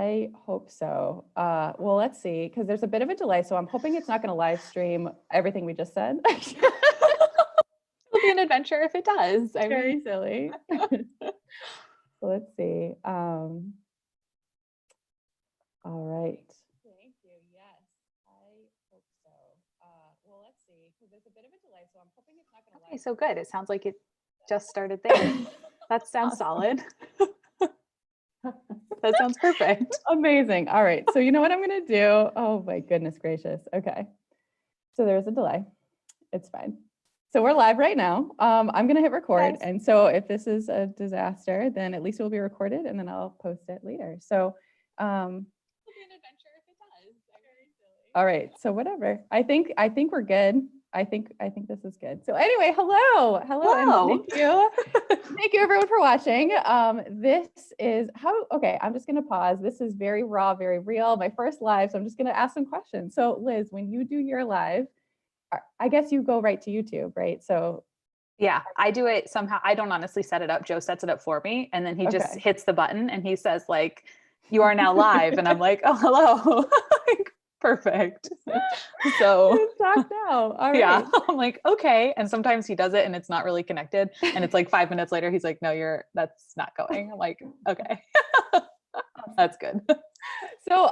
I hope so. Well, let's see, because there's a bit of a delay. So I'm hoping it's not going to live stream everything we just said. It'll be an adventure if it does. I Very mean, silly. So let's see. All right. Thank you. Yes, I hope so. Well, let's see, because there's a bit of a delay. So I'm hoping it's not going to okay, live. so good. It sounds like it just started there. That sounds solid. That sounds perfect. Amazing. All right. So you know what I'm going to do? Oh my goodness gracious. Okay. So there's a delay. It's fine. So we're live right now. I'm going to hit record. Nice. And so if this is a disaster, then at least it will be recorded and then I'll post it later. So, It'll be an adventure if it does. all right. So whatever. I think we're good. I think this is good. So anyway, hello. Hello. And thank you. Thank you everyone for watching. This is okay, I'm just going to pause. This is very raw, very real. My first live. So I'm just going to ask some questions. So Liz, when you do your live, I guess you go right to YouTube, right? So yeah, I do it somehow. I don't honestly set it up. Joe sets it up for me. And then he just hits the button and he says like, you are now live. And I'm like, oh, hello. Perfect. So talk now. All right. yeah, I'm like, okay. And sometimes he does it and it's not really connected. And it's like 5 minutes later, he's like, no, that's not going. I'm like, okay, that's good. So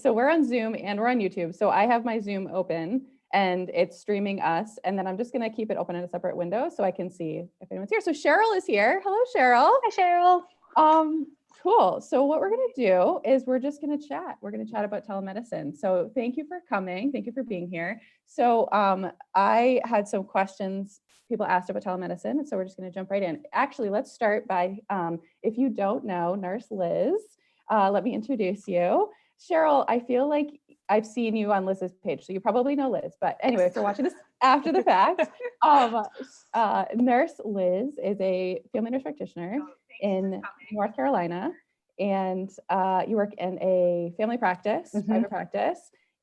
so we're on Zoom and we're on YouTube. So I have my Zoom open and it's streaming us. And then I'm just going to keep it open in a separate window so I can see if anyone's here. So Cheryl is here. Hello, Cheryl. Hi, Cheryl. Cool. So what we're going to do is we're just going to chat. We're going to chat about telemedicine. So thank you for coming. Thank you for being here. So I had some questions people asked about telemedicine. And so we're just going to jump right in. Actually, let's start by, if you don't know Nurse Liz, let me introduce you. Cheryl, I feel like I've seen you on Liz's page, so you probably know Liz. But anyway, if you're watching this after the fact, Nurse Liz is a family nurse practitioner in North Carolina, and you work in a family practice, private practice,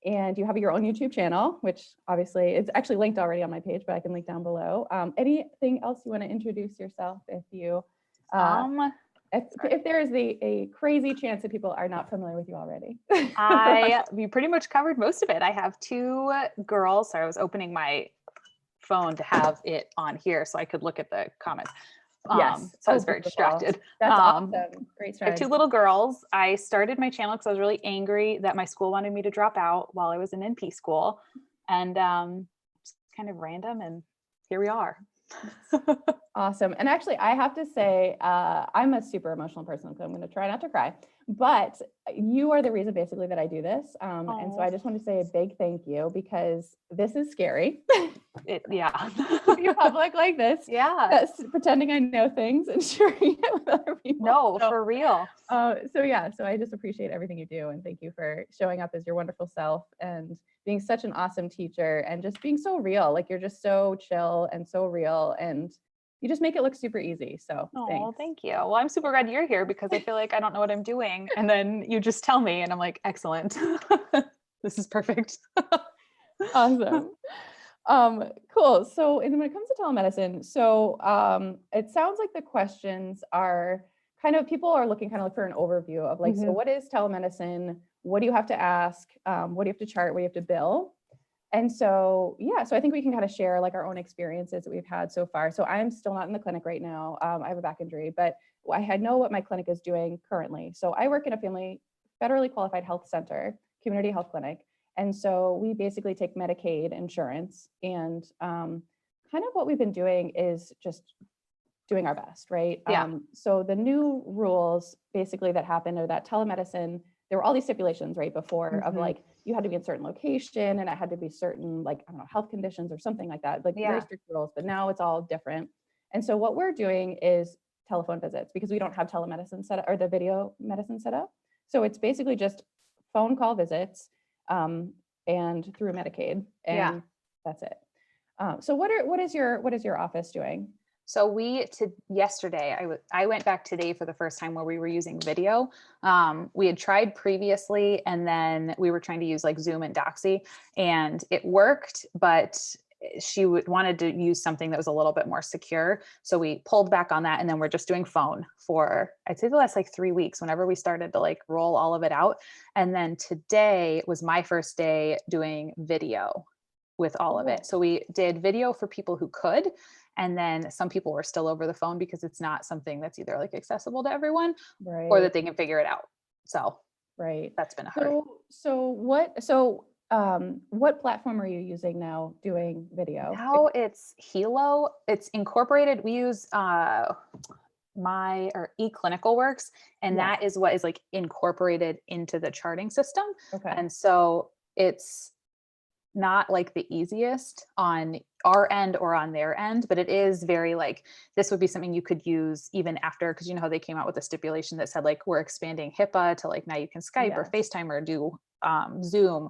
and you have your own YouTube channel, which obviously is actually linked already on my page, but I can link down below. Anything else you want to introduce yourself if you, if there is a crazy chance that people are not familiar with you already? We pretty much covered most of it. I have 2 girls. Sorry, I was opening my phone to have it on here so I could look at the comments. Yes. So I was very distracted. That's awesome. Great I have 2 little girls. I started my channel because I was really angry that my school wanted me to drop out while I was in NP school. And just kind of random, and here we are. Awesome. And actually, I have to say, I'm a super emotional person, so I'm going to try not to cry. But you are the reason basically that I do this. And so I just want to say a big thank you because this is scary. Yeah. To be public like this. Yeah. Pretending I know things and sharing it with other people. No, for real. So I just appreciate everything you do. And thank you for showing up as your wonderful self and being such an awesome teacher and just being so real. Like you're just so chill and so real and you just make it look super easy. So thank you. Well, I'm super glad you're here because I feel like I don't know what I'm doing. And then you just tell me and I'm like, excellent. This is perfect. Awesome. Cool. So when it comes to telemedicine, so it sounds like the questions are kind of, people are looking for an overview of like, so what is telemedicine? What do you have to ask? What do you have to chart? What do you have to bill? And so, so I think we can kind of share like our own experiences that we've had so far. So I'm still not in the clinic right now. I have a back injury, but I know what my clinic is doing currently. So I work in a federally qualified health center, community health clinic. And so we basically take Medicaid insurance and kind of what we've been doing is just doing our best, right? Yeah. So the new rules basically that happened are that telemedicine, there were all these stipulations right before of like, you had to be in certain location and it had to be certain like, I don't know, health conditions or something like that, like very strict rules, but now it's all different. And so what we're doing is telephone visits because we don't have telemedicine set up or the video medicine set up. So it's basically just phone call visits and through Medicaid and that's it. So what is your office doing? So yesterday, I went back today for the first time where we were using video. We had tried previously, and then we were trying to use like Zoom and Doxy, and it worked, but she wanted to use something that was a little bit more secure. So we pulled back on that. And then we're just doing phone for, I'd say the last like 3 weeks, whenever we started to like roll all of it out. And then today was my first day doing video with all of it. So we did video for people who could. And then some people were still over the phone because it's not something that's either like accessible to everyone or that they can figure it out. So that's been hard. What platform are you using now doing video? Now it's Helo. It's incorporated. We use eClinicalWorks, and that is what is like incorporated into the charting system. And so it's not like the easiest on our end or on their end, but it is very like, this would be something you could use even after, because you know how they came out with a stipulation that said like, we're expanding HIPAA to like, now you can Skype or FaceTime or do Zoom.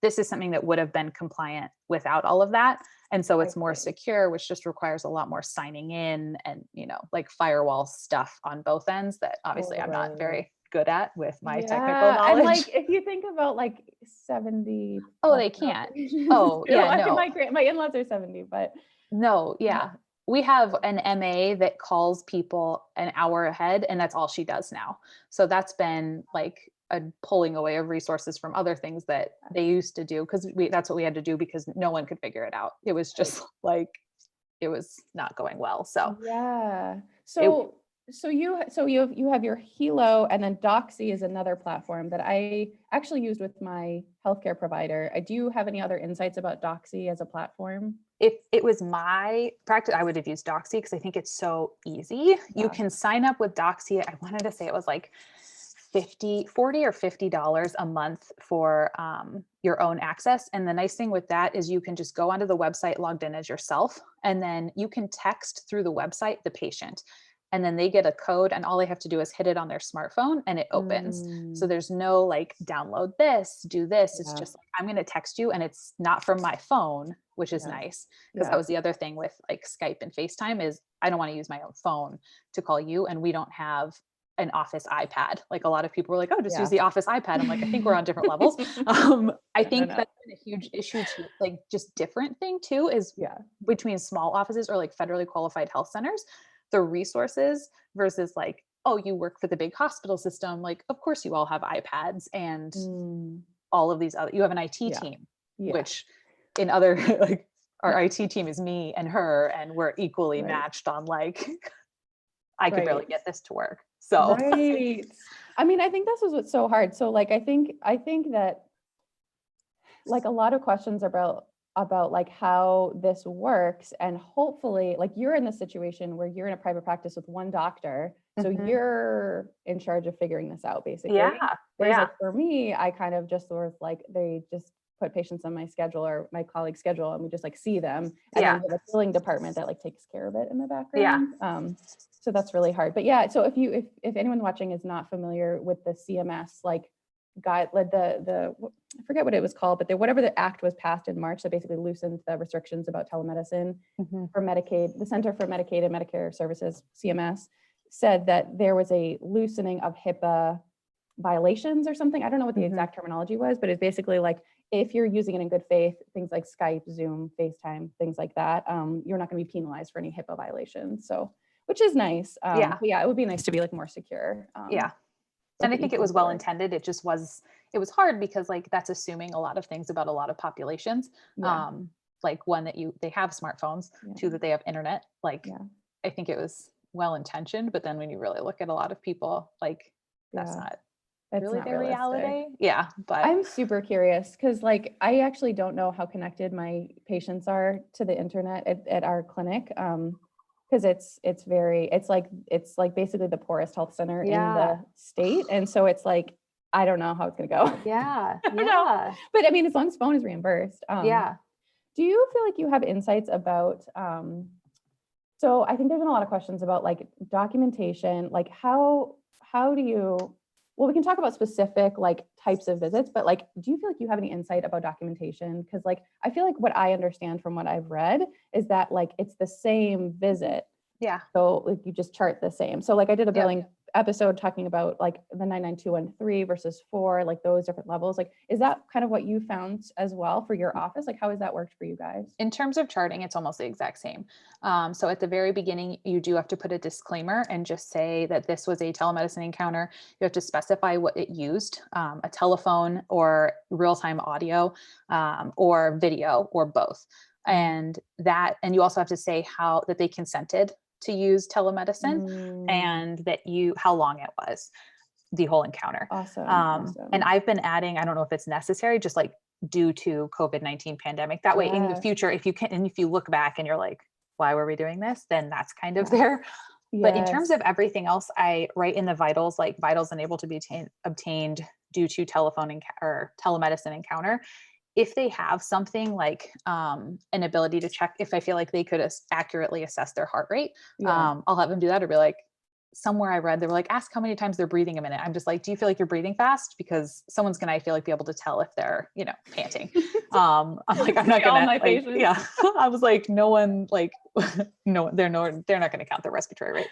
This is something that would have been compliant without all of that. And so it's more secure, which just requires a lot more signing in and, you know, like firewall stuff on both ends that obviously I'm not very good at with my technical knowledge. And like, if you think about like 70. Oh, they can't. Oh, yeah, no. My in-laws are 70, but. No, yeah. We have an MA that calls people an hour ahead, and that's all she does now. So that's been like a pulling away of resources from other things that they used to do, because that's what we had to do because no one could figure it out. It was just like, it was not going well. So yeah. So you have your Helo, and then Doxy is another platform that I actually used with my healthcare provider. Do you have any other insights about Doxy as a platform? If it was my practice, I would have used Doxy because I think it's so easy. You can sign up with Doxy. I wanted to say it was like $40 or $50 a month for your own access. And the nice thing with that is you can just go onto the website logged in as yourself, and then you can text through the website the patient. And then they get a code, and all they have to do is hit it on their smartphone and it opens. So there's no like, download this, do this. It's just like, I'm going to text you, and it's not from my phone, which is nice. Because that was the other thing with like Skype and FaceTime is I don't want to use my own phone to call you. And we don't have an office iPad. Like a lot of people were like, oh, just use the office iPad. I'm like, I think we're on different levels. I think that's been a huge issue too, like just different thing too, is between small offices or like federally qualified health centers, the resources versus like, oh, you work for the big hospital system. Like, of course you all have iPads and all of these other, you have an IT team, which in other, like our IT team is me and her, and we're equally matched on like, I could barely get this to work. So, I mean, I think this is what's so hard. So like, I think that like a lot of questions about like how this works, and hopefully like you're in this situation where you're in a private practice with one doctor. So you're in charge of figuring this out basically. Whereas like for me, I kind of just sort of like, they just put patients on my schedule or my colleague's schedule, and we just like see them. And then we have a billing department that like takes care of it in the background. So that's really hard. But yeah, so if anyone watching is not familiar with the CMS, like guide led the I forget what it was called, but whatever the act was passed in March that basically loosened the restrictions about telemedicine for Medicaid, the Center for Medicaid and Medicare Services, CMS, said that there was a loosening of HIPAA violations or something. I don't know what the exact terminology was, but it's basically like, if you're using it in good faith, things like Skype, Zoom, FaceTime, things like that, you're not going to be penalized for any HIPAA violations. So, which is nice. But yeah, it would be nice to be like more secure. And I think it was well intended. It just was, it was hard because like that's assuming a lot of things about a lot of populations. Like one, that they have smartphones, two, that they have internet. Like I think it was well intentioned, but then when you really look at a lot of people, like that's not really their reality. But I'm super curious because like I actually don't know how connected my patients are to the internet at our clinic. Because it's like basically the poorest health center in the state. And so it's like, I don't know how it's going to go. But I mean, as long as phone is reimbursed. Do you feel like you have insights about, so I think there's been a lot of questions about like documentation, like how do you, well, we can talk about specific like types of visits, but like, do you feel like you have any insight about documentation? Because like, I feel like what I understand from what I've read is that like, it's the same visit. So like you just chart the same. So like I did a billing episode talking about like the 99213 versus 4, like those different levels. Like, is that kind of what you found as well for your office? Like, how has that worked for you guys? In terms of charting, it's almost the exact same. So at the very beginning, you do have to put a disclaimer and just say that this was a telemedicine encounter. You have to specify what it used, a telephone or real-time audio, or video, or both. And you also have to say that they consented to use telemedicine and that how long it was, the whole encounter. Awesome. And I've been adding, I don't know if it's necessary, just like due to COVID-19 pandemic. That way in the future, if you look back and you're like, why were we doing this? Then that's kind of there. Yes. But in terms of everything else, I write in the vitals, like vitals unable to be obtained due to telephone or telemedicine encounter. If they have something like an ability to check, if I feel like they could accurately assess their heart rate, I'll have them do that, or be like, somewhere I read, they were like, ask how many times they're breathing a minute. I'm just like, do you feel like you're breathing fast? Because someone's going to, I feel like, be able to tell if they're, panting. I'm like, I'm not going to, yeah. I was like, no one, like, no, they're not going to count their respiratory rate.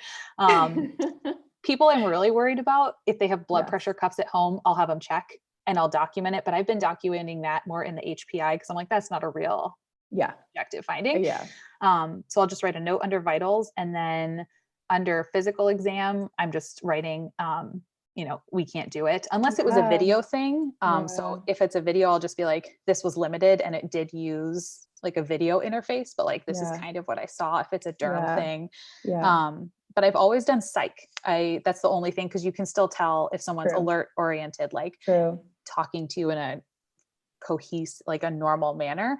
People I'm really worried about, if they have blood pressure cuffs at home, I'll have them check and I'll document it. But I've been documenting that more in the HPI because I'm like, that's not a real objective finding. So I'll just write a note under vitals, and then under physical exam, I'm just writing, we can't do it unless it was a video thing. So if it's a video, I'll just be like, this was limited and it did use like a video interface, but like, this is kind of what I saw. If it's a derm thing. But I've always done psych. That's the only thing, because you can still tell if someone's alert oriented, like talking to you in a like a normal manner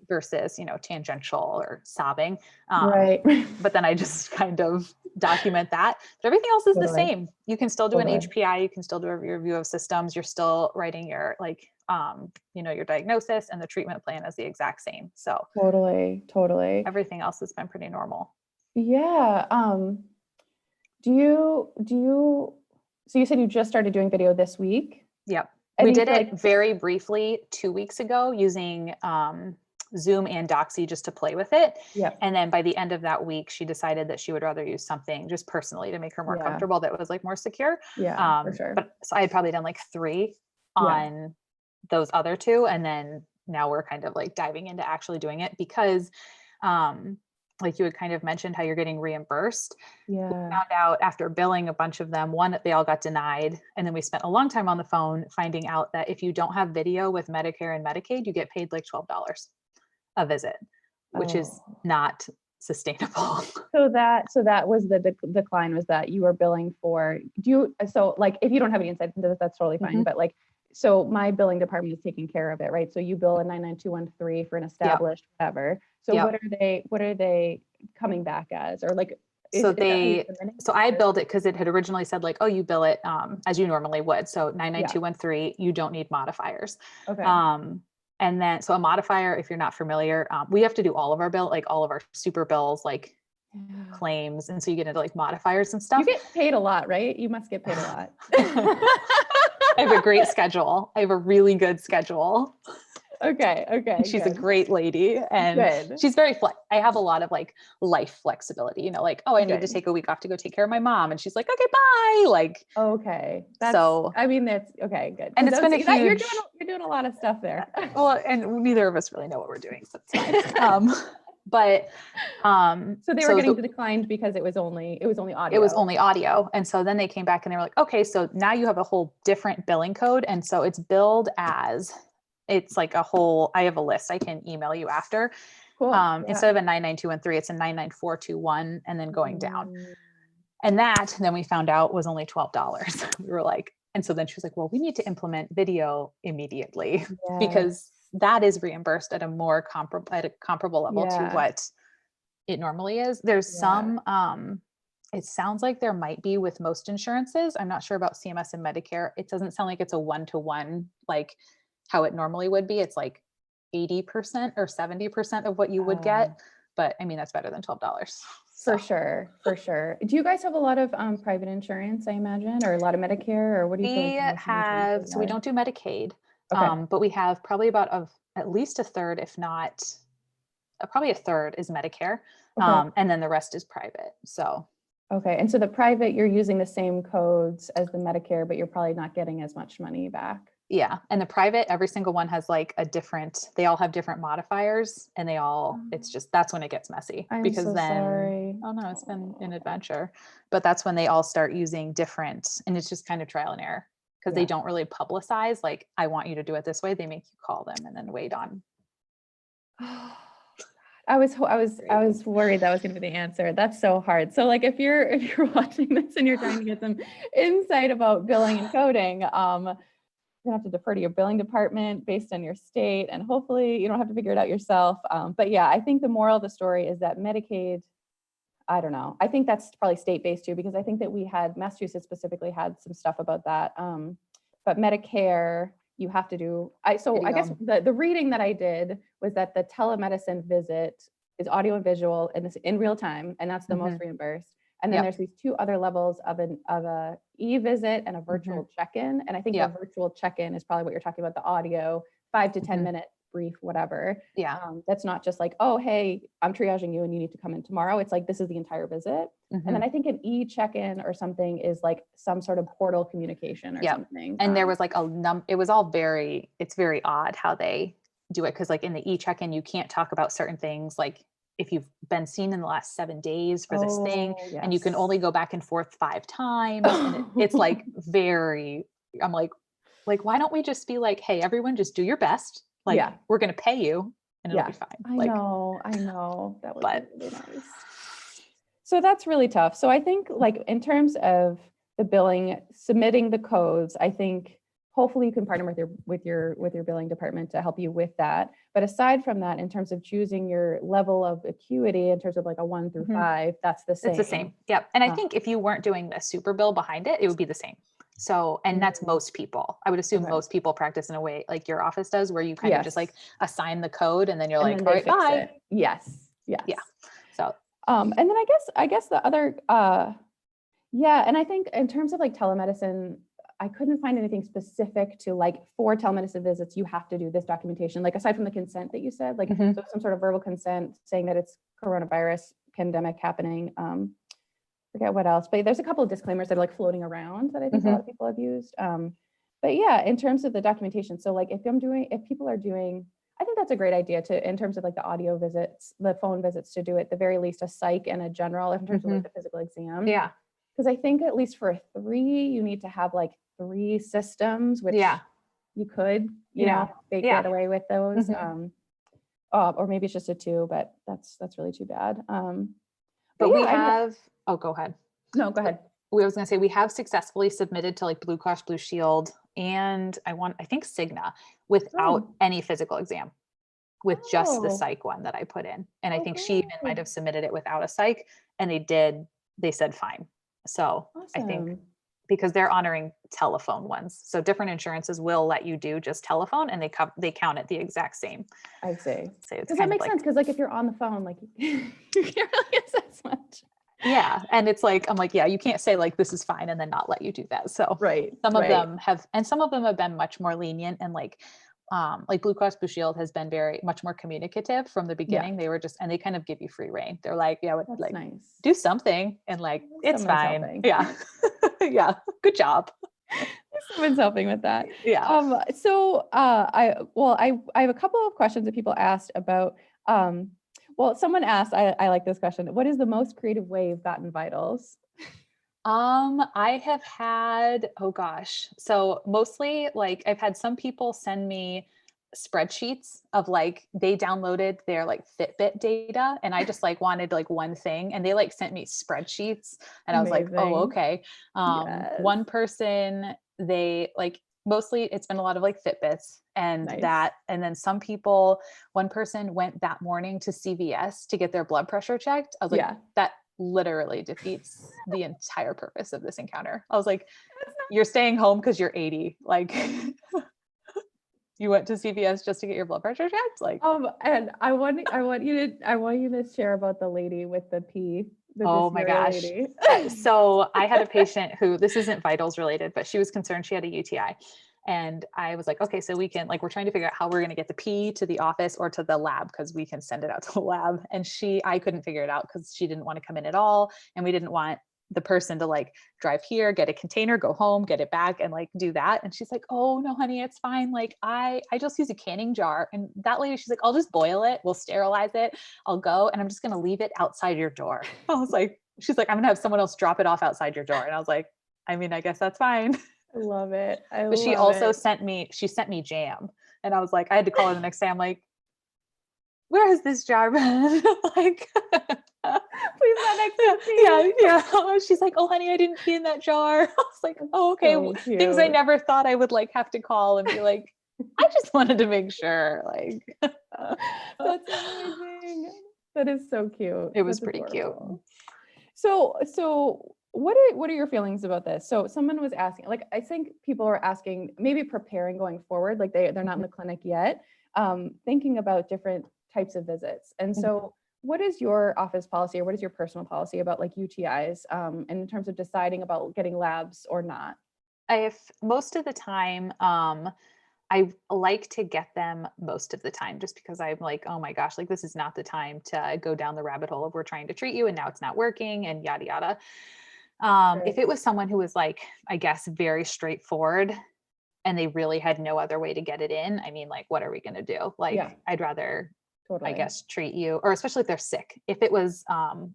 versus tangential or sobbing, but then I just kind of document that. But everything else is the same. You can still do an HPI, you can still do a review of systems, you're still writing your your diagnosis, and the treatment plan is the exact same. So totally everything else has been pretty normal. So you said you just started doing video this week? Yep. We did it very briefly 2 weeks ago using Zoom and Doxy just to play with it. And then by the end of that week, she decided that she would rather use something just personally to make her more comfortable, that was like more secure. For sure. But so I had probably done like 3 on those other 2. And then now we're kind of like diving into actually doing it, because like you had kind of mentioned how you're getting reimbursed. We found out after billing a bunch of them, they all got denied. And then we spent a long time on the phone finding out that if you don't have video with Medicare and Medicaid, you get paid like $12 a visit, which is not sustainable. So that was the decline, was that you were billing for, so like, if you don't have any insight into this, that's totally fine. But like, so my billing department is taking care of it, right? So you bill a 99213 for an established whatever. So what are they coming back as, or like? So I billed it because it had originally said like, oh, you bill it as you normally would. So 99213, you don't need modifiers. Okay. And then, so a modifier, if you're not familiar, we have to do all of our all of our super bills, like claims. And so you get into like modifiers and stuff. You get paid a lot, right? You must get paid a lot. I have a great schedule. I have a really good schedule. Okay. She's a great lady, and she's very I have a lot of like life flexibility, like, oh, I need to take a week off to go take care of my mom. And she's like, okay, bye. Like, okay. That's okay, good. And it's been a huge, you're doing a lot of stuff there. Well, and neither of us really know what we're doing. So it's fine. But so they were getting declined because it was only audio. It was only audio. And so then they came back and they were like, okay, so now you have a whole different billing code. And so it's billed as, it's like I have a list I can email you after. Cool. Instead of a 99213, it's a 99421, and then going down. And then we found out was only $12. We were like, and so then she was like, well, we need to implement video immediately because that is reimbursed at a more comparable level to what it normally is. There's some, it sounds like there might be with most insurances. I'm not sure about CMS and Medicare. It doesn't sound like it's a 1-to-1, like how it normally would be. It's like 80% or 70% of what you would get. But I mean, that's better than $12. For sure. Do you guys have a lot of private insurance, I imagine, or a lot of Medicare, or what do you feel like have? So we don't do Medicaid, but we have probably about at least a third, if not probably a third is Medicare. And then the rest is private. So Okay. And so the private, you're using the same codes as the Medicare, but you're probably not getting as much money back. Yeah. And the private, every single one has like they all have different modifiers and it's just, that's when it gets messy I'm because so then, sorry. oh no, it's been an adventure, but that's when they all start using different, and it's just kind of trial and error because they don't really publicize, like, I want you to do it this way. They make you call them and then wait on. I was worried that was going to be the answer. That's so hard. So like if you're watching this and you're trying to get some insight about billing and coding, you're gonna have to defer to your billing department based on your state, and hopefully you don't have to figure it out yourself. But yeah, I think the moral of the story is that Medicaid, I don't know. I think that's probably state-based too, because I think that Massachusetts specifically had some stuff about that. But Medicare, you have to do, I guess the reading that I did was that the telemedicine visit is audio and visual and it's in real time, and that's the most reimbursed. And then there's these two other levels of a e-visit and a virtual check-in. And I think the virtual check-in is probably what you're talking about, the audio, 5 to 10 minute brief, whatever. Yeah. That's not just like, oh, hey, I'm triaging you and you need to come in tomorrow. It's like, this is the entire visit. And then I think an e-check-in or something is like some sort of portal communication or something. And there was like it was all it's very odd how they do it. Cause like in the e-check-in, you can't talk about certain things. Like if you've been seen in the last 7 days for this thing, and you can only go back and forth 5 times. And it's like I'm like, why don't we just be like, hey, everyone just do your best. Like we're going to pay you and it'll be fine. I know. That was really nice. So that's really tough. So I think like in terms of the billing, submitting the codes, I think hopefully you can partner with your billing department to help you with that. But aside from that, in terms of choosing your level of acuity, in terms of like a 1 through 5, that's the same. It's the same. Yep. And I think if you weren't doing a super bill behind it, it would be the same. So, and that's most people. I would assume most people practice in a way like your office does, where you kind of just like assign the code and then you're like, all right, bye. Yes. Yeah. So, and then I guess the other, and I think in terms of like telemedicine, I couldn't find anything specific to like for telemedicine visits, you have to do this documentation, like aside from the consent that you said, like so some sort of verbal consent saying that it's coronavirus pandemic happening. Forget what else, but there's a couple of disclaimers that are like floating around that I think a lot of people have used. But yeah, in terms of the documentation, so like if people are doing, I think that's a great idea in terms of like the audio visits, the phone visits, to do at the very least a psych and a general in terms of like the physical exam. Yeah. Because I think at least for 3, you need to have like 3 systems, which you could, you know, get away with those. Or maybe it's just a 2, but that's really too bad. But we have, go ahead. No, go ahead. I was going to say, we have successfully submitted to like Blue Cross Blue Shield and I think Cigna without any physical exam, with just the psych one that I put in. And I think she even might have submitted it without a psych, and they said fine. So I think because they're honoring telephone ones. So different insurances will let you do just telephone, and they count it the exact same. I see. So because that makes sense. Because like if you're on the phone, like you can't really assess much. Yeah. And it's like, I'm like, yeah, you can't say like, this is fine, and then not let you do that. So some of them have, and some of them have been much more lenient, and like Blue Cross Blue Shield has been very much more communicative from the beginning. They were and they kind of give you free reign. They're like, that's like, nice. Do something, and like, it's fine. Helping. Yeah. Yeah. Good job. Someone's helping with that. Yeah. So I have a couple of questions that people asked about. Someone asked, I like this question. What is the most creative way you've gotten vitals? I have had, so mostly like I've had some people send me spreadsheets of like, they downloaded their like Fitbit data, and I just like wanted like one thing, and they like sent me spreadsheets, and I was like, oh, okay. One person, they like, mostly it's been a lot of like Fitbits and and then some people, one person went that morning to CVS to get their blood pressure checked. I was like, that literally defeats the entire purpose of this encounter. I was like, you're staying home because you're 80. Like, you went to CVS just to get your blood pressure checked? Like, and I want you to share about the lady with the pee. Oh my gosh. So I had a patient who, this isn't vitals related, but she was concerned she had a UTI. And I was like, okay, so we can, like, we're trying to figure out how we're going to get the pee to the office or to the lab, because we can send it out to the lab. And I couldn't figure it out because she didn't want to come in at all. And we didn't want the person to like drive here, get a container, go home, get it back, and like do that. And she's like, oh no, honey, it's fine. Like I just use a canning jar. And that lady, she's like, I'll just boil it. We'll sterilize it. I'll go, and I'm just going to leave it outside your door. I was like, she's like, I'm gonna have someone else drop it off outside your door. And I was like, I mean, I guess that's fine. I love it. But she also sent me jam. And I was like, I had to call her the next day. I'm like, where has this jar been? Like, please not next to me. Yeah. She's like, oh honey, I didn't pee in that jar. I was like, oh, okay. So Things I cute. never thought I would like have to call and be like, I just wanted to make sure. Like, That's amazing. That is so cute. it was That's pretty adorable. So what are your feelings about this? So someone was asking, like, I think people are asking, maybe preparing going forward, like they're not in the clinic yet, thinking about different types of visits. And so what is your office policy, or what is your personal policy about like UTIs, and in terms of deciding about getting labs or not? if most of the time, I like to get them most of the time, just because I'm like, oh my gosh, like this is not the time to go down the rabbit hole of we're trying to treat you and now it's not working and yada yada. If it was someone who was like, I guess, very straightforward and they really had no other way to get it in, I mean, like, what are we going to do? Like, Yeah. I'd rather, Totally. I guess, treat you, or especially if they're sick. If it was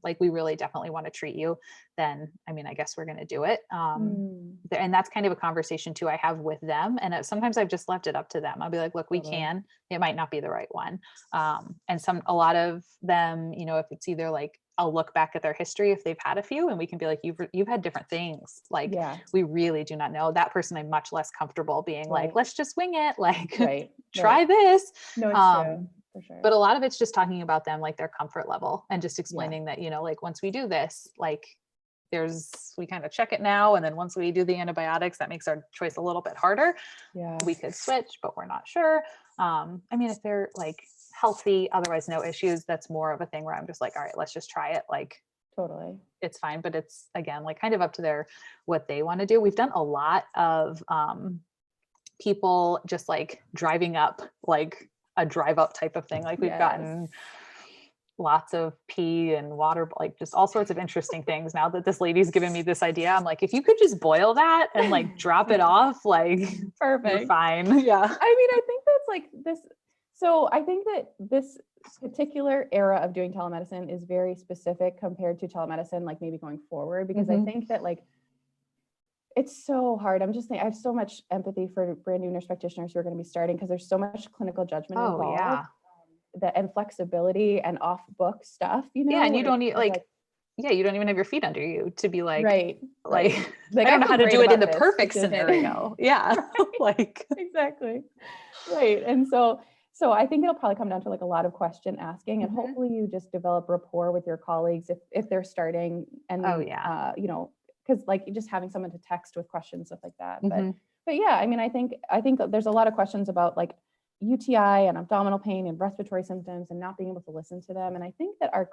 like, we really definitely want to treat you, then, I mean, I guess we're going to do it. And that's kind of a conversation too I have with them. And sometimes I've just left it up to them. I'll be like, look, we Totally. can, it might not be the right one. And a lot of them, you know, if it's either like, I'll look back at their history if they've had a few, and we can be like, you've had different things. Like, Yeah. we really do not know. That person, I'm much less comfortable being like, Right. let's just wing it. Like, Right. try this. No, it's true. For sure. But a lot of it's just talking about them, like their comfort level, and just explaining that, you know, like once we do this, like we kind of check it now. And then once we do the antibiotics, that makes our choice a little bit harder. Yeah. We could switch, but we're not sure. I mean, if they're like healthy, otherwise no issues, that's more of a thing where I'm just like, all right, let's just try it. Like, Totally. it's fine. But it's, again, like kind of up to what they want to do. We've done a lot of people just like driving up, like a drive up type of thing. Like we've gotten lots of pee and water, like just all sorts of interesting things. Now that this lady's given me this idea, I'm like, if you could just boil that and like drop it off, like perfect. You're fine. Yeah. I mean, I think that's like this. So I think that this particular era of doing telemedicine is very specific compared to telemedicine, like maybe going forward, because I think that like, it's so hard. I'm just saying, I have so much empathy for brand new nurse practitioners who are going to be starting, because there's so much clinical judgment involved. Yeah. And flexibility and off book stuff, you know? Yeah. And you don't need you don't even have your feet under you to be like, right. Like I don't know how to do it in the perfect scenario. Yeah. Like exactly. Right. And so I think it'll probably come down to like a lot of question asking, and hopefully you just develop rapport with your colleagues if they're starting, and you know, because like just having someone to text with questions, stuff like that. But yeah, I mean, I think there's a lot of questions about like UTI and abdominal pain and respiratory symptoms and not being able to listen to them. And I think that our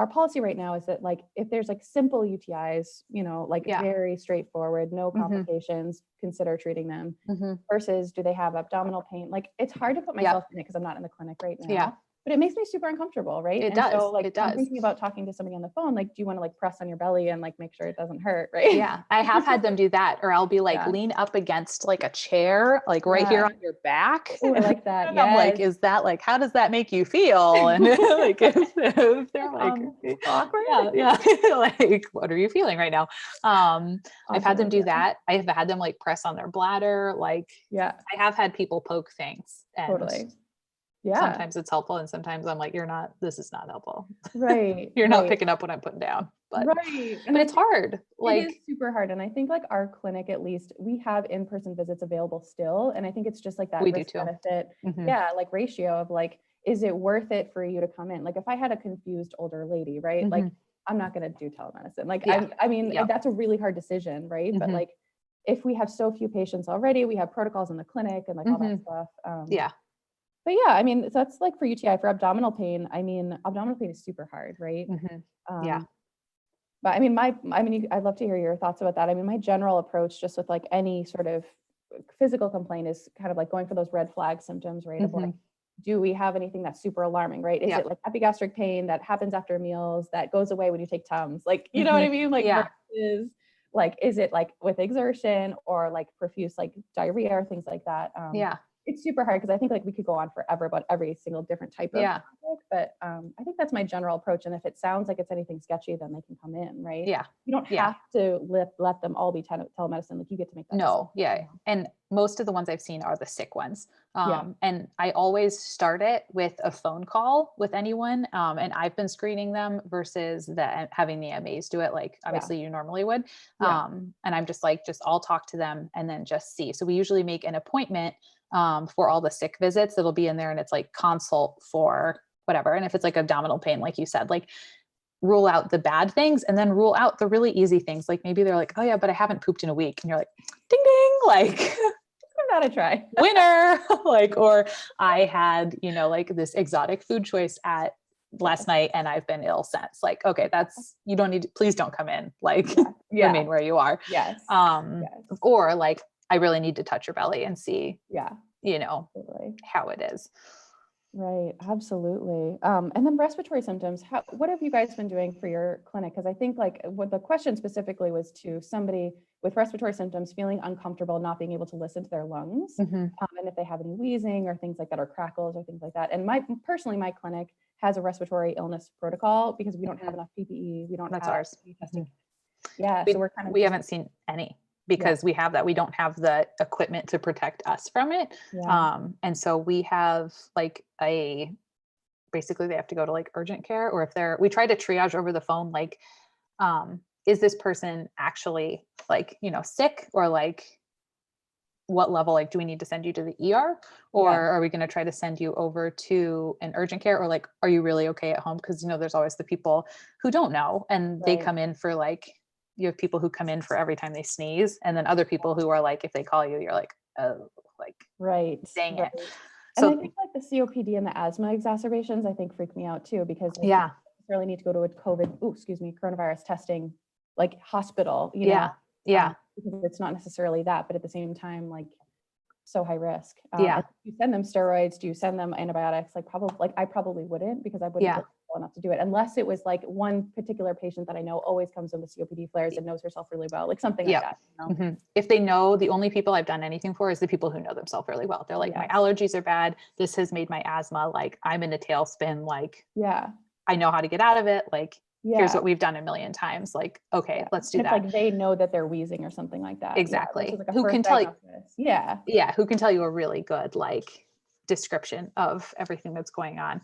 policy right now is that like, if there's like simple UTIs, you know, like very straightforward, no complications, consider treating them, versus do they have abdominal pain? Like, it's hard to put myself in it because I'm not in the clinic right now. Yeah. But it makes me super uncomfortable, right? It does. So like, it does. I'm thinking about talking to somebody on the phone, like, do you want to like press on your belly and like make sure it doesn't hurt, right? Yeah, I have had them do that, or I'll be like lean up against like a chair, like right here on your back. Ooh, I like that. And I'm like, is that like, how does that make you feel? And like, if they're like awkward, yeah, like, what are you feeling right now? I've had them do that. I have had them like press on their bladder. Like, I have had people poke things. And totally. Yeah. Sometimes it's helpful, and sometimes I'm like, this is not helpful. Right. You're not picking up what I'm putting down. But but it's hard. Like, it is super hard. And I think like our clinic, at least, we have in-person visits available still. And I think it's just like that risk benefit, like ratio of like, is it worth it for you to come in? Like if I had a confused older lady, right? Like I'm not going to do telemedicine. Like, I mean, that's a really hard decision, right? But like, if we have so few patients already, we have protocols in the clinic and like all that stuff. But yeah, I mean, so that's like for UTI. For abdominal pain, I mean, abdominal pain is super hard, right? But I mean, I'd love to hear your thoughts about that. I mean, my general approach just with like any sort of physical complaint is kind of like going for those red flag symptoms, right? Of like do we have anything that's super alarming, right? Is it like epigastric pain that happens after meals that goes away when you take Tums? Like, you know what I mean? Like, versus like, is it like with exertion or like profuse like diarrhea or things like that? It's super hard because I think like we could go on forever about every single different type of topic, but I think that's my general approach. And if it sounds like it's anything sketchy, then they can come in, right? You don't have to let them all be telemedicine. Like you get to make that decision. And most of the ones I've seen are the sick ones. And I always start it with a phone call with anyone. And I've been screening them versus having the MAs do it. Like obviously you normally would. And I'm just like, I'll talk to them and then just see. So we usually make an appointment for all the sick visits that'll be in there, and it's like consult for whatever. And if it's like abdominal pain, like you said, like rule out the bad things and then rule out the really easy things. Like maybe they're like, oh yeah, but I haven't pooped in a week. And you're like, ding, ding, like give that a try. Winner. Like, or I had, like this exotic food choice at last night and I've been ill since. Like, okay, you don't need to, please don't come in. Like remain where you are. Or like, I really need to touch your belly and see, how it is. Right. Absolutely. And then respiratory symptoms, what have you guys been doing for your clinic? Because I think like what the question specifically was to somebody with respiratory symptoms feeling uncomfortable, not being able to listen to their lungs. And if they have any wheezing or things like that, or crackles or things like that. And my clinic has a respiratory illness protocol because we don't have enough PPE. We don't That's have ours. testing. So we're kind of, we haven't seen any. Because we have that, we don't have the equipment to protect us from it. And so we have like basically they have to go to like urgent care, or if we try to triage over the phone, like, is this person actually like, sick, or like what level, like, do we need to send you to the ER, or are we going to try to send you over to an urgent care, or like, are you really okay at home? Cause there's always the people who don't know and they come in for like, you have people who come in for every time they sneeze, and then other people who are like, if they call you, you're like, oh, like, dang it. So and I think like the COPD and the asthma exacerbations, I think freak me out too, because like, you don't necessarily need to go to a coronavirus testing, like hospital, because it's not necessarily that, but at the same time, like so high risk. Do you send them steroids? Do you send them antibiotics? Like I probably wouldn't, because I wouldn't feel enough to do it unless it was like one particular patient that I know always comes in with COPD flares and knows herself really well, like something like that. If they know, the only people I've done anything for is the people who know themselves really well. They're like, my allergies are bad. This has made my asthma, like I'm in a tailspin. Like, I know how to get out of it. Like, here's what we've done a million times. Like, okay, let's do that. Like they know that they're wheezing or something like that. Exactly. Like who can tell you? Who can tell you a really good like description of everything that's going on.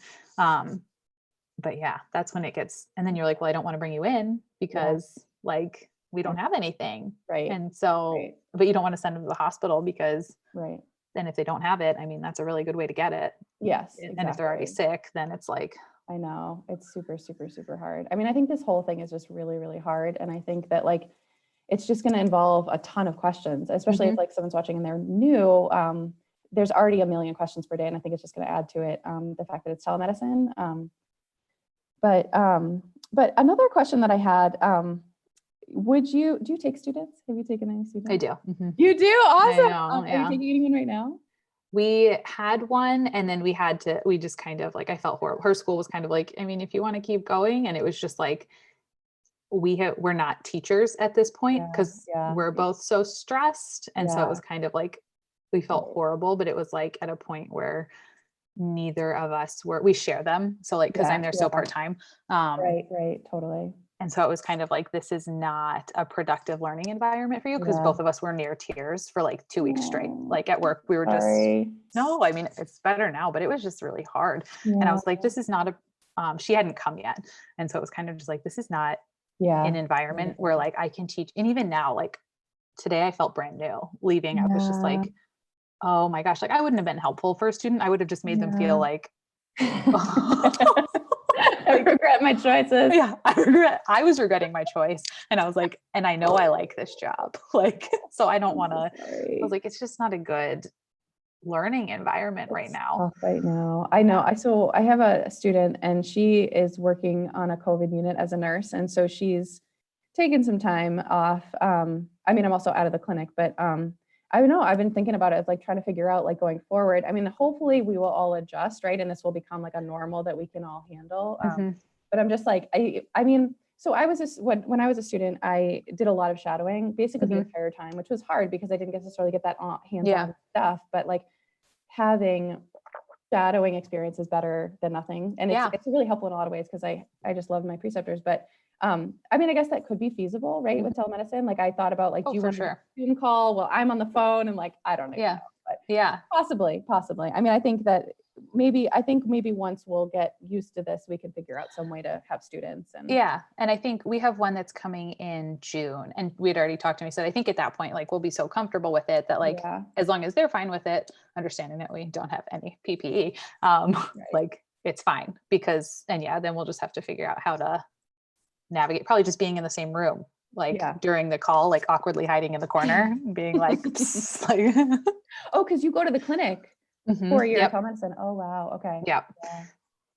But that's when it gets, and then you're like, well, I don't want to bring you in because like we don't have anything. And so, but you don't want to send them to the hospital because then if they don't have it, I mean, that's a really good way to get it. And if they're already sick, then it's like, I know it's super, super, super hard. I mean, I think this whole thing is just really, really hard. And I think that like, it's just going to involve a ton of questions, especially if like someone's watching and they're new. There's already a million questions per day. And I think it's just going to add to it. The fact that it's telemedicine. But another question that I had, do you take students? Have you taken any students? I do. You do? Awesome. Are you taking anyone right now? We had one, and then we just kind of like, I felt horrible. Her school was kind of like, I mean, if you want to keep going, and it was just like, we're not teachers at this point because we're both so stressed. And so it was kind of like, we felt horrible, but it was like at a point where neither of us we share them. So like, cause I'm there so part-time. Right. Totally. And so it was kind of like, this is not a productive learning environment for you. Cause both of us were near tears for like 2 weeks straight. Like at work, we were no, I mean, it's better now, but it was just really hard. And I was like, this is not she hadn't come yet. And so it was kind of just like, this is not an environment where like I can teach. And even now, like today I felt brand new leaving. I was just like, oh my gosh, like I wouldn't have been helpful for a student. I would have just made them feel like, I regret my choices. I was regretting my choice. And I was like, and I know I like this job. Like, so I don't want to, I was like, it's just not a good learning environment right now. Right now. I know. I have a student and she is working on a COVID unit as a nurse. And so she's taken some time off. I mean, I'm also out of the clinic, but I don't know. I've been thinking about it, like trying to figure out like going forward. I mean, hopefully we will all adjust, right? And this will become like a normal that we can all handle. But I'm just like, I mean, so I was just when I was a student, I did a lot of shadowing basically the entire time, which was hard because I didn't necessarily get that hands-on stuff. But like having shadowing experience is better than nothing, and it's really helpful in a lot of ways because I just love my preceptors. But I mean, I guess that could be feasible, right, with telemedicine. Like I thought about like, do you want to Zoom call while I'm on the phone, and like I don't even know, but possibly. I mean, I think maybe once we'll get used to this, we can figure out some way to have students. And and I think we have one that's coming in June, and we'd already talked to me. So I think at that point, like we'll be so comfortable with it that like as long as they're fine with it, understanding that we don't have any PPE, like it's fine because then we'll just have to figure out how to navigate, probably just being in the same room, like during the call, like awkwardly hiding in the corner, being like, like oh, because you go to the clinic for your telemedicine. Oh wow, okay. Yeah.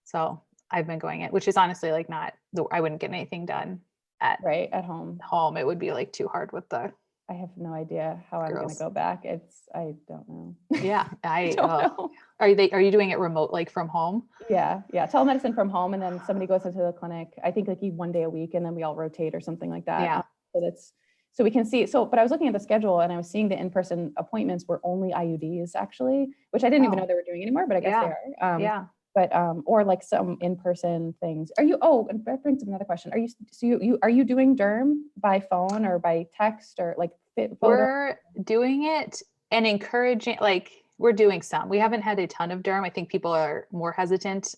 So I've been going it, which is honestly like I wouldn't get anything done at home. It would be like too hard with the. I have no idea how I'm going to go back. I don't know. I don't know. Are you doing it remote, like from home? Yeah. Telemedicine from home. And then somebody goes into the clinic, I think like one day a week, and then we all rotate or something like that. So we can see. But I was looking at the schedule and I was seeing the in-person appointments were only IUDs actually, which I didn't even know they were doing anymore, but I guess they are. But, or like some in-person things. And that brings up another question. Are you doing derm by phone or by text or like fit photo? We're doing it and encouraging, like we're doing some. We haven't had a ton of derm. I think people are more hesitant.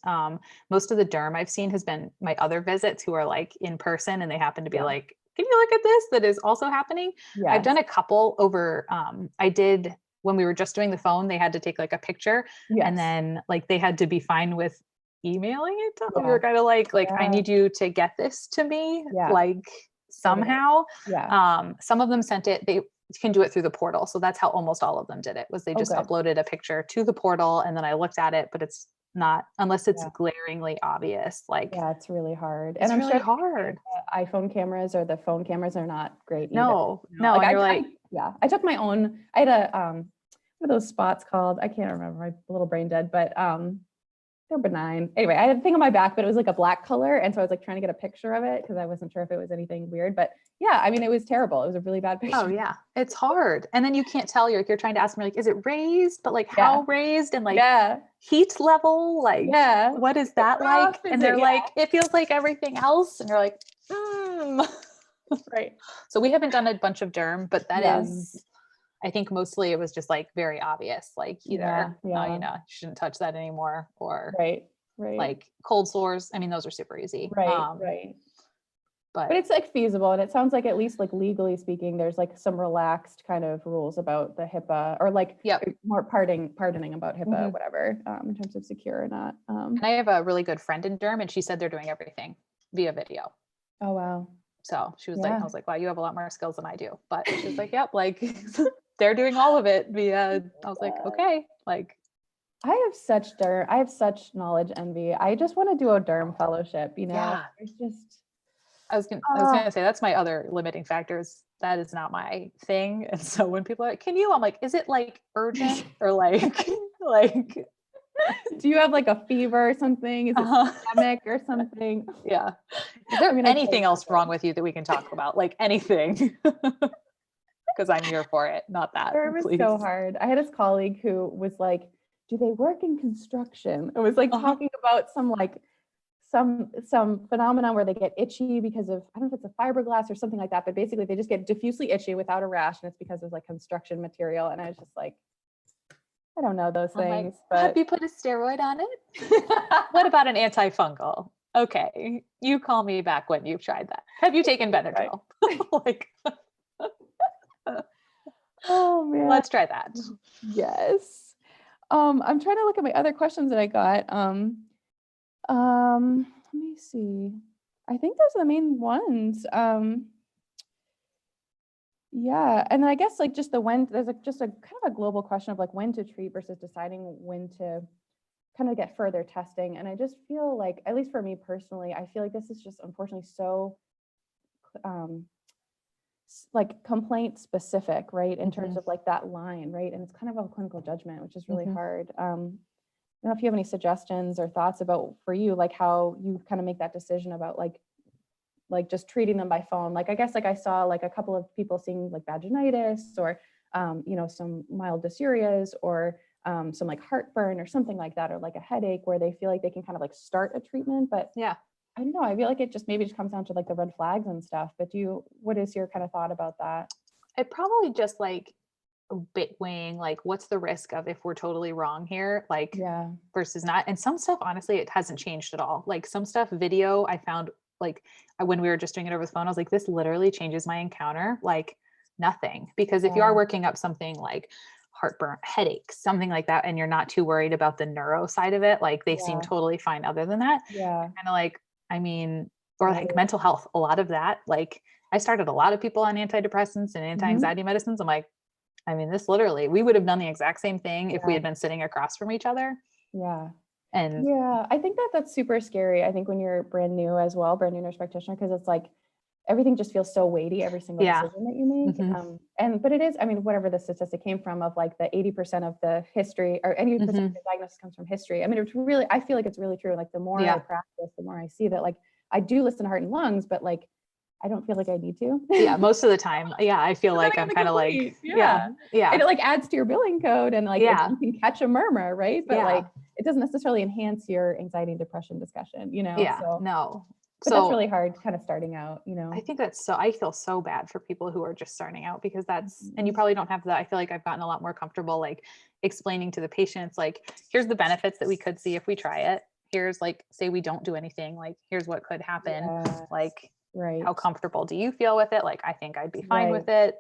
Most of the derm I've seen has been my other visits who are like in person and they happen to be like, can you look at this? That is also happening. I've done a couple over, I did when we were just doing the phone, they had to take like a picture and then like they had to be fine with emailing it to them. We were kind of like I need you to get this to me like somehow. Some of them sent it, they can do it through the portal. So that's how almost all of them did it, was they just uploaded a picture to the portal and then I looked at it, but it's not, unless it's glaringly obvious, like it's really hard. And I'm really hard. iPhone cameras or the phone cameras are not great either. No. Like, I took my own, I had a what are those spots called? I can't remember, my little brain dead, but they're benign. Anyway, I had a thing on my back, but it was like a black color. And so I was like trying to get a picture of it because I wasn't sure if it was anything weird, but I mean, it was terrible. It was a really bad picture. Oh yeah. It's hard. And then you can't tell, you're trying to ask me like, is it raised? But like how raised and like heat level? Like what is that like? And they're like, it feels like everything else. And you're like, right. So we haven't done a bunch of derm, but that is, I think mostly it was just like very obvious, like either, you shouldn't touch that anymore or like cold sores. I mean, those are super easy. Right. But it's like feasible. And it sounds like at least like legally speaking, there's like some relaxed kind of rules about the HIPAA or like more pardoning about HIPAA, whatever, in terms of secure or not. And I have a really good friend in derm and she said they're doing everything via video. Oh, wow. So she was like, I was like, wow, you have a lot more skills than I do. But she's like, yep, like they're doing all of it via, I was like, okay, like. I have such knowledge envy. I just want to do a derm fellowship, you know, it's just. I was gonna say that's my other limiting factors. That is not my thing. And so when people are like, can you, I'm like, is it like urgent or like, like, do you have like a fever or something? Is it systemic or something? Yeah. Is there anything else wrong with you that we can talk about? Like anything? Because I'm here for it. Not that. It was so hard. I had this colleague who was like, do they work in construction? It was like talking about some phenomenon where they get itchy because of, I don't know if it's a fiberglass or something like that, but basically they just get diffusely itchy without a rash, and it's because of like construction material. And I was just like, I don't know those things. But have you put a steroid on it? What about an antifungal? Okay, you call me back when you've tried that. Have you taken Benadryl? Like, oh man, let's try that. Yes. I'm trying to look at my other questions that I got. Let me see. I think those are the main ones. Yeah, and I guess like just there's just a kind of a global question of like when to treat versus deciding when to kind of get further testing. And I just feel like, at least for me personally, I feel like this is just unfortunately so like complaint specific, right? In terms of like that line, right? And it's kind of a clinical judgment, which is really hard. I don't know if you have any suggestions or thoughts about for you, like how you kind of make that decision about like just treating them by phone. Like, I guess like I saw like a couple of people seeing like vaginitis or, some mild dysurias or some like heartburn or something like that, or like a headache where they feel like they can kind of like start a treatment, but yeah, I don't know. I feel like it just maybe just comes down to like the red flags and stuff. But what is your kind of thought about that? it probably just like a bit weighing, like what's the risk of if we're totally wrong here, like Yeah. versus not. And some stuff, honestly, it hasn't changed at all. Like some stuff, video, I found like when we were just doing it over the phone, I was like, this literally changes my encounter, like nothing. Because if you are working up something like heartburn, headaches, something like that, and you're not too worried about the neuro side of it, like they seem totally fine other than that. Yeah. Kind of like, I mean, or like mental health, a lot of that, like I started a lot of people on antidepressants and anti-anxiety medicines. I'm like, I mean, this literally, we would have done the exact same thing if we had been sitting across from each other. Yeah. And yeah, I think that's super scary. I think when you're brand new as well, brand new nurse practitioner, because it's like everything just feels so weighty, every single decision that you make. But it is, I mean, whatever the statistic came from of like the 80% of the history or 80% of the diagnosis comes from history. I mean, it's really, I feel like it's really true. Like the more I practice, the more I see that like I do listen to heart and lungs, but like I don't feel like I need to. yeah, most of the time. Yeah, I feel like I'm kind of like, yeah. And it like adds to your billing code and like you can catch a murmur, right? But like it doesn't necessarily enhance your anxiety and depression discussion, So no. But that's really hard kind of starting out, I think I feel so bad for people who are just starting out because and you probably don't have that. I feel like I've gotten a lot more comfortable, like explaining to the patients, like, here's the benefits that we could see if we try it. Here's like, say we don't do anything, like, here's what could happen. Like, how comfortable do you feel with it? Like, I think I'd be fine with it.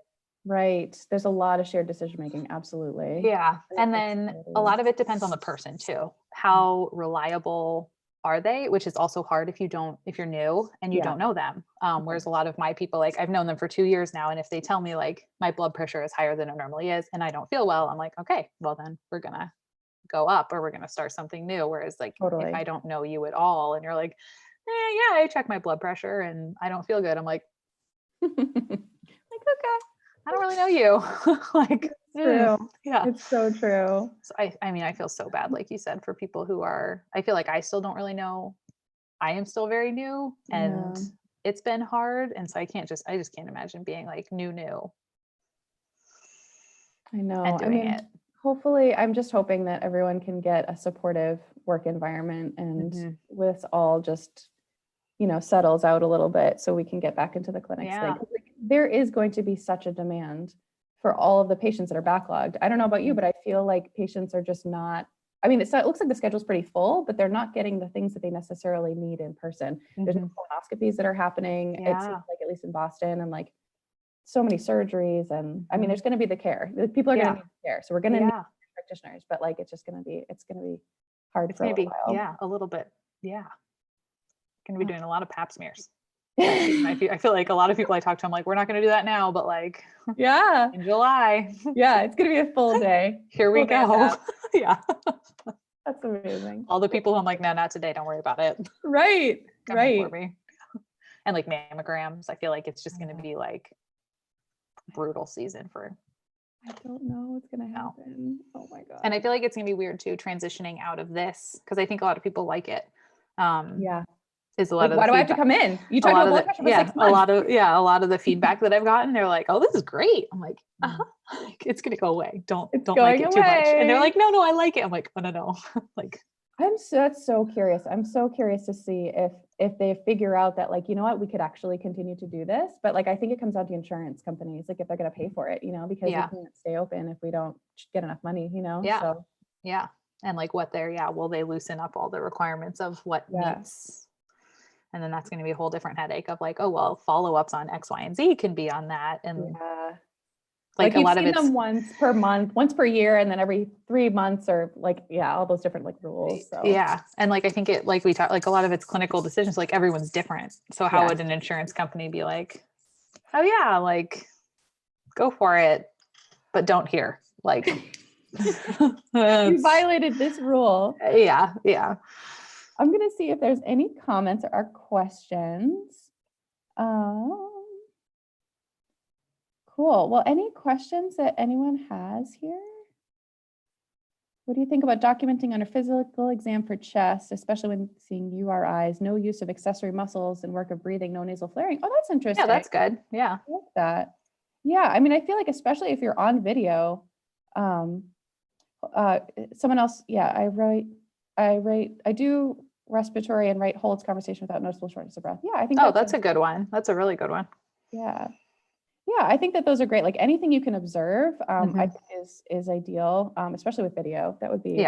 Right. There's a lot of shared decision-making. Absolutely. Yeah. And then a lot of it depends on the person too. How reliable are they? Which is also hard if you're new and you don't know them. Whereas a lot of my people, like I've known them for 2 years now. And if they tell me like my blood pressure is higher than it normally is and I don't feel well, I'm like, okay, well then we're going to go up or we're going to start something new. Whereas like if I don't know you at all and you're like, yeah, I check my blood pressure and I don't feel good. I'm like, okay. I don't really know you. Like, true. Yeah. It's so true. So I mean, I feel so bad, like you said, for people who I feel like I still don't really know. I am still very new and it's been hard. And so I just can't imagine being like new. I know. And doing it. Hopefully, I'm just hoping that everyone can get a supportive work environment and with all just, settles out a little bit so we can get back into the clinics. Like, there is going to be such a demand for all of the patients that are backlogged. I don't know about you, but I feel like patients are just not, I mean, it looks like the schedule's pretty full, but they're not getting the things that they necessarily need in person. There's no colonoscopies that are happening. It seems like, at least in Boston, and like so many surgeries. And I mean, there's going to be the care. The people are going to need the care. So we're going to need practitioners, but like, it's going to be hard for a little while. Yeah, a little bit. Yeah. Going to be doing a lot of pap smears. I feel like a lot of people I talk to, I'm like, we're not going to do that now, but like, in July. Yeah, it's going to be a full day. Here we go. Yeah. That's amazing. All the people who I'm like, no, not today. Don't worry about it. Right. Come for me. And like mammograms, I feel like it's just going to be like brutal season for. I don't know what's going to happen. Oh my God. And I feel like it's going to be weird too, transitioning out of this, because I think a lot of people like it. Is a lot of why do I have to come in? You talk about blood pressure for 6 months. A lot of the feedback that I've gotten, they're like, oh, this is great. I'm like, it's gonna go away. Don't like it too much. And they're like, no, I like it. I'm like, oh no. Like, that's so curious. I'm so curious to see if they figure out that, like, you know what, we could actually continue to do this. But like, I think it comes down to insurance companies, like if they're gonna pay for it, because we can't stay open if we don't get enough money, So and like what will they loosen up all the requirements of what meets. And then that's going to be a whole different headache of like, oh, well, follow-ups on X, Y, and Z can be on that. And like a lot of them once per month, once per year, and then every 3 months, or like, all those different like rules. So. Yeah. And like, I think it, like we talked, like a lot of it's clinical decisions, like everyone's different. So how would an insurance company be like, oh yeah, like go for it, but don't hear, like, you violated this rule. Yeah. I'm going to see if there's any comments or questions. Cool. Well, any questions that anyone has here? What do you think about documenting on a physical exam for chest, especially when seeing URIs, no use of accessory muscles and work of breathing, no nasal flaring? Oh, that's interesting. Yeah, that's good. Yeah. I like that. Yeah. I mean, I feel like, especially if you're on video, someone else, yeah, I do respiratory and write holds conversation without noticeable shortness of breath. Yeah, I think that's a good one. That's a really good one. Yeah. Yeah, I think that those are great. Like anything you can observe, I think is ideal, especially with video. That would be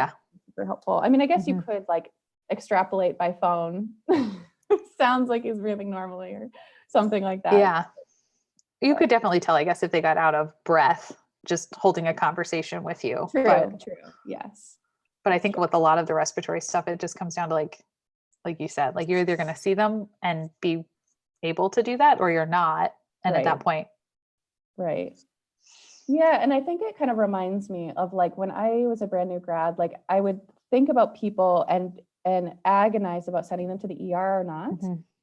super helpful. I mean, I guess you could like extrapolate by phone. Sounds like he's breathing normally or something like that. Yeah. You could definitely tell, I guess, if they got out of breath, just holding a conversation with you. True. Yes. But I think with a lot of the respiratory stuff, it just comes down to like you said, like you're either going to see them and be able to do that or you're not. And at that point. Right. Yeah. And I think it kind of reminds me of like when I was a brand new grad, like I would think about people and agonize about sending them to the ER or not,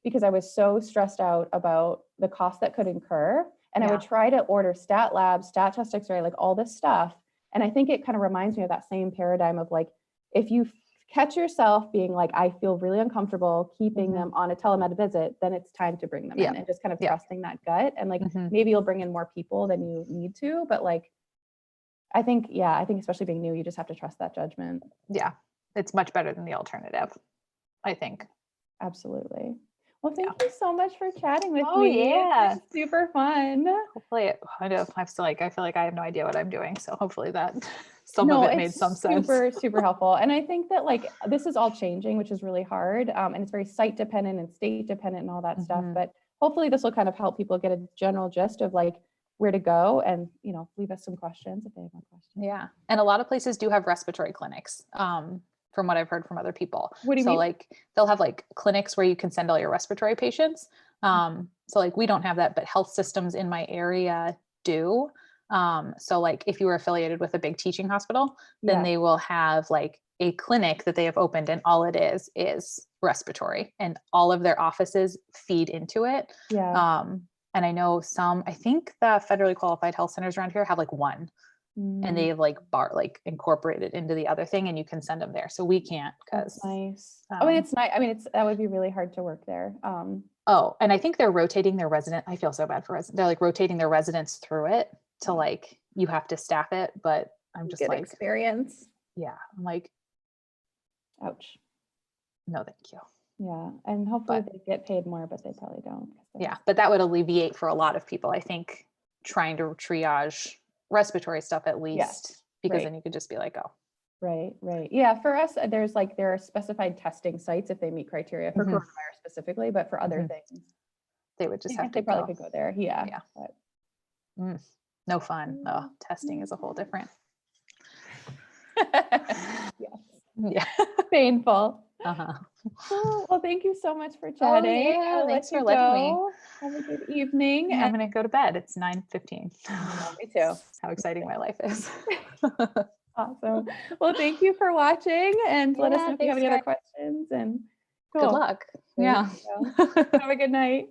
because I was so stressed out about the cost that could incur. And I would try to order stat labs, stat test X-ray, like all this stuff. And I think it kind of reminds me of that same paradigm of like, if you catch yourself being like, I feel really uncomfortable keeping them on a telemed visit, then it's time to bring them in and just kind of trusting that gut. And like, maybe you'll bring in more people than you need to, but like, I think especially being new, you just have to trust that judgment. Yeah. It's much better than the alternative, I think. Absolutely. Well, thank you so much for chatting with me. Yeah. It's super fun. Hopefully I feel like I have no idea what I'm doing. So hopefully that some of it made some sense. Super helpful. And I think that like, this is all changing, which is really hard. And it's very site dependent and state dependent and all that stuff. But hopefully this will kind of help people get a general gist of like where to go and, leave us some questions if they have more questions. Yeah. And a lot of places do have respiratory clinics. From what I've heard from other people. What do you mean? Like they'll have like clinics where you can send all your respiratory patients. So like we don't have that, but health systems in my area do. So like if you were affiliated with a big teaching hospital, then they will have like a clinic that they have opened and all it is respiratory and all of their offices feed into it. Yeah. And I know I think the federally qualified health centers around here have like one. And they've like incorporated into the other thing and you can send them there. So we can't because nice. I mean, it's nice. I mean, that would be really hard to work there. And I think they're rotating their resident. I feel so bad for residents. They're like rotating their residents through it to like, you have to staff it, but I'm just like experience. Yeah. I'm like, ouch. No, thank you. Yeah. And hopefully they get paid more, but they probably don't. Yeah. But that would alleviate for a lot of people, I think, trying to triage respiratory stuff at least, because then you could just be like, oh. Right. Yeah. For us, there are specified testing sites if they meet criteria for coronavirus specifically, but for other things, they would just have to they probably could go there. Yeah. But. No fun. Oh, testing is a whole different. Yes. Yeah. Painful. Well, thank you so much for chatting. Thanks for letting me. Have a good evening. I'm going to go to bed. It's 9:15. Me too. How exciting my life is. Awesome. Well, thank you for watching and let us know if you have any other questions and good luck. Have a good night.